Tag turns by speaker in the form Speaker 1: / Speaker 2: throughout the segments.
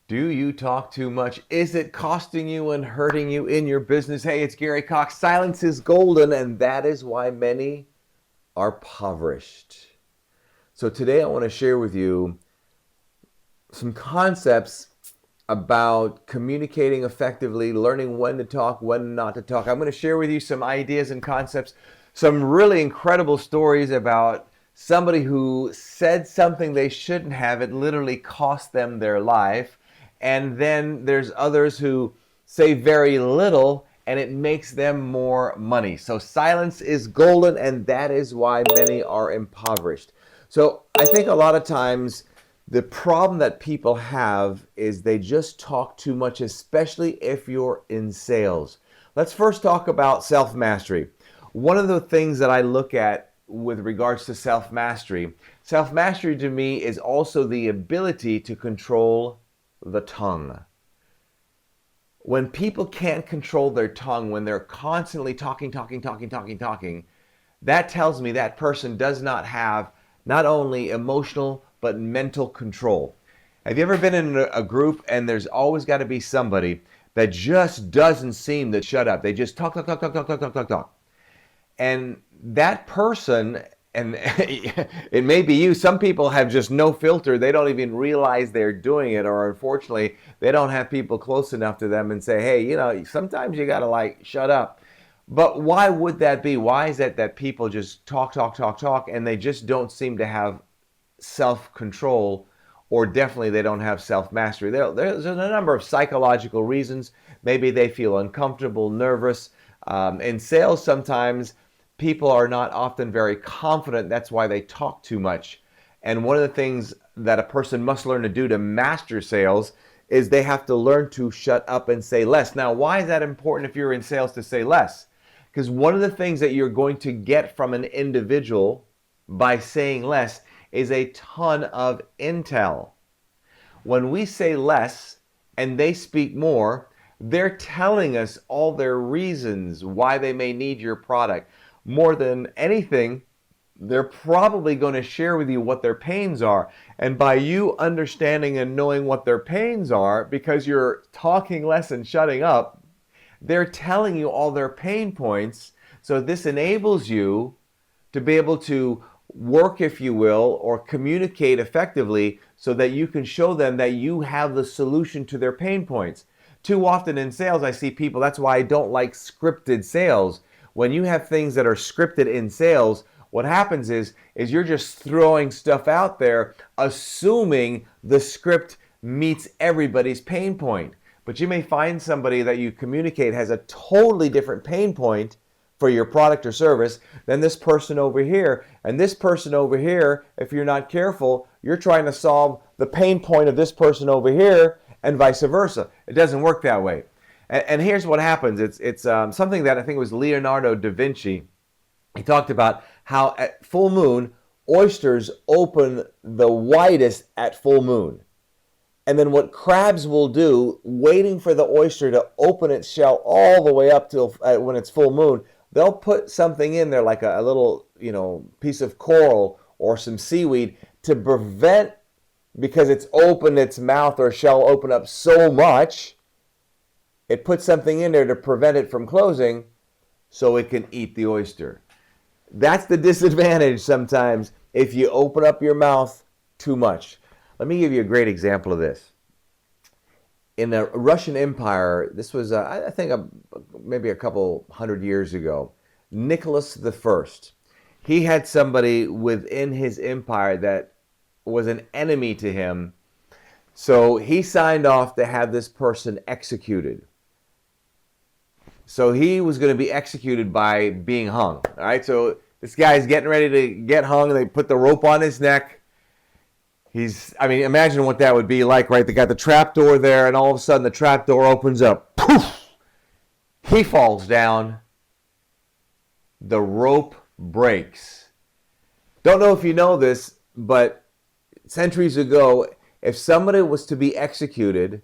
Speaker 1: Do you talk too much? Is it costing you and hurting you in your business? Hey, it's Gary Coxe. Silence is golden, and that is why many are impoverished. So today I want to share with you some concepts about communicating effectively, learning when to talk, when not to talk. I'm going to share with you some ideas and concepts, some really incredible stories about somebody who said something they shouldn't have. It literally cost them their life. And then there's others who say very little and it makes them more money. So silence is golden, and that is why many are impoverished. So I think a lot of times the problem that people have is they just talk too much, especially if you're in sales. Let's first talk about self-mastery. One of the things that I look at with regards to self-mastery to me is also the ability to control the tongue. When people can't control their tongue, when they're constantly talking, that tells me that person does not have not only emotional but mental control. Have you ever been in a group and there's always got to be somebody that just doesn't seem to shut up? They just talk. And that person, and it may be you, some people have just no filter. They don't even realize they're doing it, or unfortunately, they don't have people close enough to them and say, hey, sometimes you got to shut up. But why would that be? Why is it that people just talk, and they just don't seem to have self-control, or definitely they don't have self-mastery? There's a number of psychological reasons. Maybe they feel uncomfortable, nervous. In sales, sometimes people are not often very confident. That's why they talk too much. And one of the things that a person must learn to do to master sales is they have to learn to shut up and say less. Now, why is that important if you're in sales to say less? Because one of the things that you're going to get from an individual by saying less is a ton of intel. When we say less and they speak more, they're telling us all their reasons why they may need your product. More than anything, they're probably going to share with you what their pains are. And by you understanding and knowing what their pains are, because you're talking less and shutting up, they're telling you all their pain points. So this enables you to be able to work, if you will, or communicate effectively so that you can show them that you have the solution to their pain points. Too often in sales, I see people, that's why I don't like scripted sales. When you have things that are scripted in sales, what happens is you're just throwing stuff out there, assuming the script meets everybody's pain point. But you may find somebody that you communicate has a totally different pain point for your product or service than this person over here. And this person over here, if you're not careful, you're trying to solve the pain point of this person over here and vice versa. It doesn't work that way. And here's what happens. It's something that I think it was Leonardo da Vinci. He talked about how at full moon, oysters open the widest at full moon. And then what crabs will do, waiting for the oyster to open its shell all the way up till when it's full moon, they'll put something in there like a little, piece of coral or some seaweed to prevent, because it's opened its mouth or shell open up so much, it puts something in there to prevent it from closing so it can eat the oyster. That's the disadvantage sometimes if you open up your mouth too much. Let me give you a great example of this. In the Russian Empire, this was, I think, maybe a couple hundred years ago, Nicholas I, he had somebody within his empire that was an enemy to him. So he signed off to have this person executed. So he was going to be executed by being hung. All right, so this guy's getting ready to get hung. They put the rope on his neck. Imagine what that would be like, right? They got the trap door there, and all of a sudden the trap door opens up. Poof! He falls down. The rope breaks. Don't know if you know this, but centuries ago, if somebody was to be executed,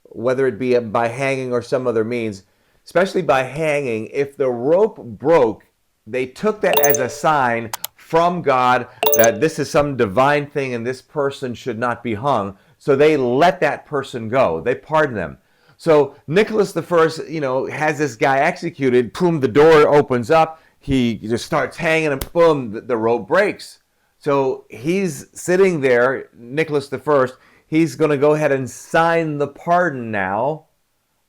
Speaker 1: whether it be by hanging or some other means, especially by hanging, if the rope broke, they took that as a sign from God that this is some divine thing and this person should not be hung. So they let that person go. They pardon them. So Nicholas the First, has this guy executed. Boom, the door opens up. He just starts hanging, and boom, the rope breaks. So he's sitting there, Nicholas the First. He's going to go ahead and sign the pardon now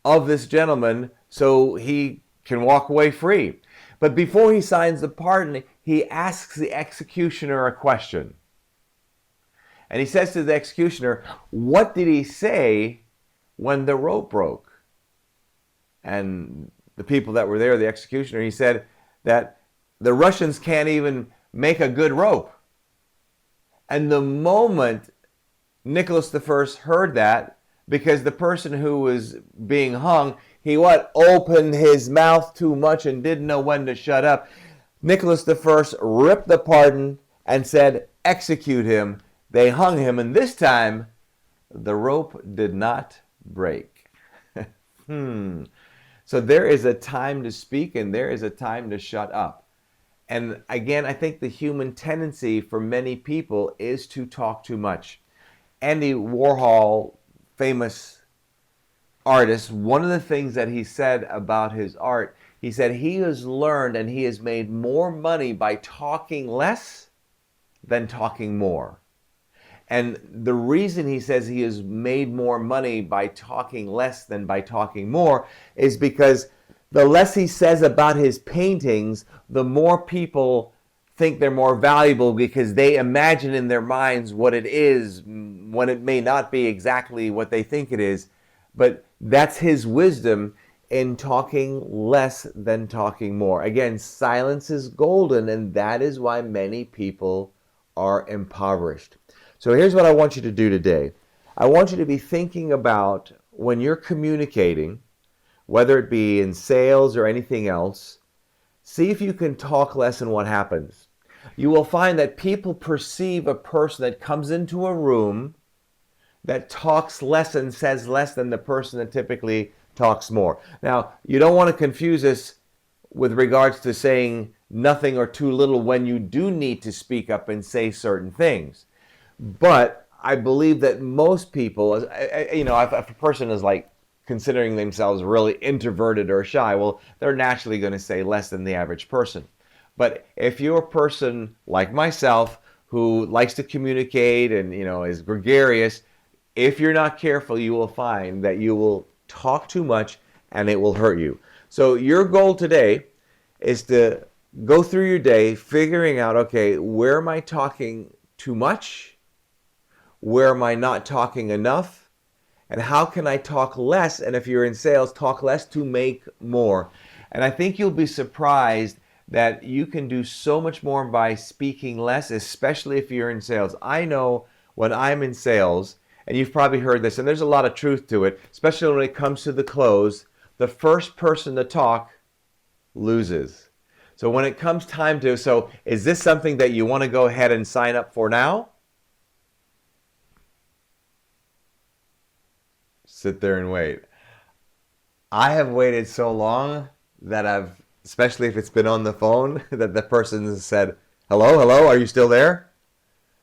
Speaker 1: of this gentleman so he can walk away free. But before he signs the pardon, he asks the executioner a question. And he says to the executioner, "What did he say when the rope broke?" And the people that were there, the executioner, he said that the Russians can't even make a good rope. And the moment Nicholas the First heard that, because the person who was being hung, he opened his mouth too much and didn't know when to shut up. Nicholas the First ripped the pardon and said, "Execute him." They hung him, and this time the rope did not break. So there is a time to speak and there is a time to shut up. And again, I think the human tendency for many people is to talk too much. Andy Warhol, famous artist, one of the things that he said about his art, he said he has learned and he has made more money by talking less than talking more. And the reason he says he has made more money by talking less than by talking more is because the less he says about his paintings, the more people think they're more valuable because they imagine in their minds what it is when it may not be exactly what they think it is. But that's his wisdom in talking less than talking more. Again, silence is golden, and that is why many people are impoverished. So here's what I want you to do today. I want you to be thinking about when you're communicating, whether it be in sales or anything else, see if you can talk less and what happens. You will find that people perceive a person that comes into a room that talks less and says less than the person that typically talks more. Now, you don't want to confuse this with regards to saying nothing or too little when you do need to speak up and say certain things. But I believe that most people, if a person is like considering themselves really introverted or shy, well, they're naturally going to say less than the average person. But if you're a person like myself who likes to communicate and, is gregarious, if you're not careful, you will find that you will talk too much and it will hurt you. So your goal today is to go through your day figuring out, okay, where am I talking too much? Where am I not talking enough? And how can I talk less? And if you're in sales, talk less to make more. And I think you'll be surprised that you can do so much more by speaking less, especially if you're in sales. I know when I'm in sales, and you've probably heard this, and there's a lot of truth to it, especially when it comes to the close, the first person to talk loses. So when it comes time to, so is this something that you want to go ahead and sign up for now? Sit there and wait. I have waited so long that especially if it's been on the phone, that the person has said, hello, are you still there?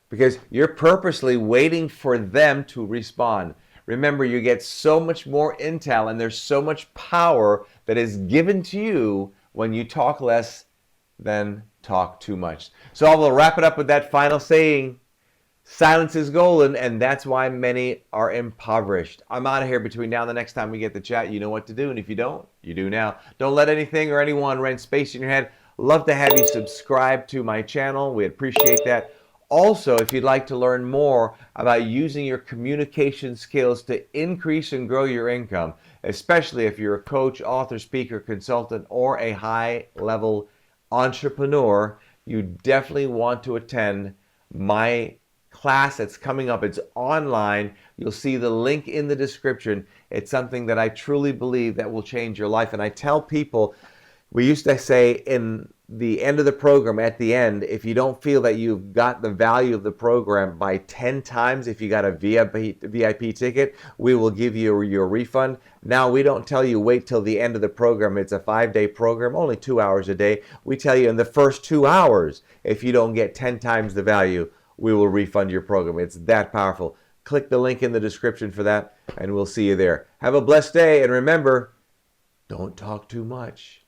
Speaker 1: Because you're purposely waiting for them to respond. Remember, you get so much more intel and there's so much power that is given to you when you talk less than talk too much. So I will wrap it up with that final saying, silence is golden, and that's why many are impoverished. I'm out of here. Between now and the next time we get to chat, you know what to do, and if you don't, you do now. Don't let anything or anyone rent space in your head. Love to have you subscribe to my channel. We appreciate that. Also, if you'd like to learn more about using your communication skills to increase and grow your income, especially if you're a coach, author, speaker, consultant, or a high-level entrepreneur, you definitely want to attend my class that's coming up. It's online. You'll see the link in the description. It's something that I truly believe that will change your life. And I tell people, we used to say in the end of the program, at the end, if you don't feel that you've got the value of the program by 10 times, if you got a VIP ticket, we will give you your refund. Now, we don't tell you wait till the end of the program. It's a 5-day program, only 2 hours a day. We tell you in the first 2 hours, if you don't get 10 times the value, we will refund your program. It's that powerful. click the link in the description for that, and we'll see you there. Have a blessed day, and remember, don't talk too much.